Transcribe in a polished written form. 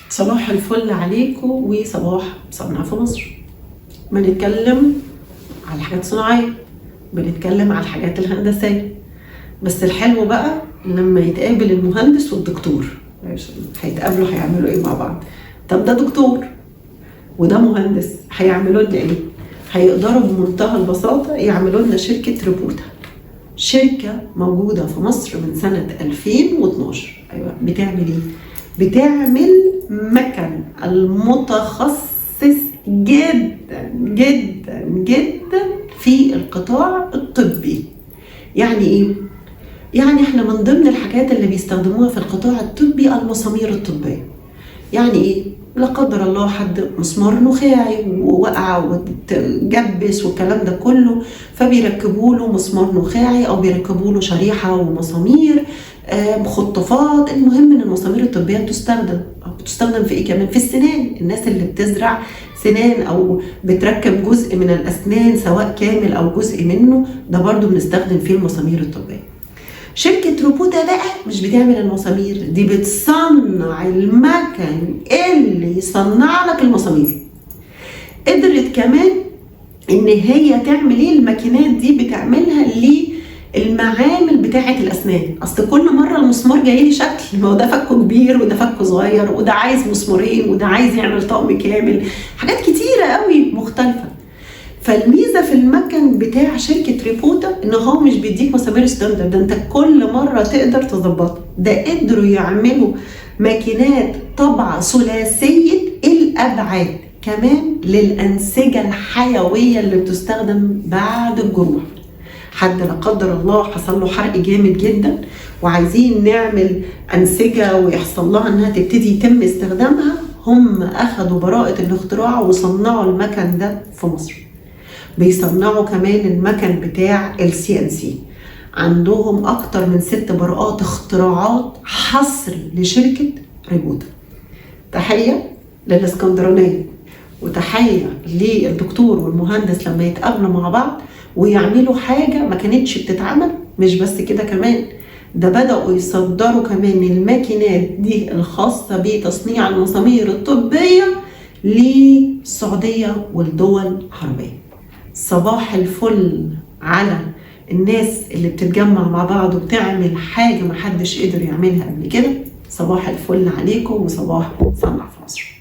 صباح الفل عليكم وصباح صنع في مصر. بنتكلم على الحاجات الصناعية، بنتكلم على الحاجات الهندسية، بس الحلو بقى لما يتقابل المهندس والدكتور هيتقابلوا هيعملوا ايه مع بعض؟ طب ده دكتور وده مهندس، هيعملوا لنا ايه؟ هيقدروا بمنتهى البساطة يعملوا لنا شركة ريبوتا، شركة موجودة في مصر من سنة 2012. أيوة، بتعمل ايه؟ بتعمل مكن المتخصص جدا جدا جدا في القطاع الطبي. يعني ايه؟ يعني احنا من ضمن الحاجات اللي بيستخدموها في القطاع الطبي المسامير الطبية. يعني ايه؟ لا قدر الله حد مسمار نخاعي ووقع وتجبس والكلام ده كله، فبيركبوا له مسمار نخاعي او بيركبوا له شريحه ومسامير بخطافات. المهم ان المسامير الطبيه بتستخدم في ايه كمان؟ في السنان. الناس اللي بتزرع سنان او بتركب جزء من الاسنان سواء كامل او جزء منه، ده برضو بنستخدم فيه المسامير الطبيه. شركة روبوتا بقى مش بتعمل المسامير دي، بتصنع المكن اللي يصنع لك المسامير. قدرت كمان ان هي تعمل ايه؟ الماكينات دي بتعملها للمعامل بتاعة الاسنان. اصل كل مرة المسمار جاي لي شكل، ما هو ده فكه كبير وده فكه صغير وده عايز مسمارين وده عايز يعمل طقم كامل، حاجات كتيرة قوي مختلفة. فالميزه في المكن بتاع شركه ريبوتا ان هو مش بيديك مسامير ستاندرد، ده انت كل مره تقدر تظبطها. ده قدروا يعملوا ماكينات طبعه ثلاثيه الابعاد كمان للانسجه الحيويه اللي بتستخدم بعد الجروح. حد لا قدر الله حصل له حرق جامد جدا وعايزين نعمل انسجه ويحصل لها انها تبتدي يتم استخدامها، هم اخذوا براءه الاختراع وصنعوا المكن ده في مصر. بيصنعوا كمان المكن بتاع CNC. عندهم اكتر من 6 براءات اختراعات حصري لشركة ريبوتا. تحية للاسكندرانية وتحية للدكتور والمهندس لما يتقابلوا مع بعض ويعملوا حاجة ما كانتش بتتعمل. مش بس كده كمان، ده بدأوا يصدروا كمان الماكينات دي الخاصة بتصنيع المسامير الطبية للسعودية والدول العربية. صباح الفل على الناس اللي بتتجمع مع بعض وبتعمل حاجة محدش قدر يعملها قبل كده. صباح الفل عليكم وصباح صنع في مصر.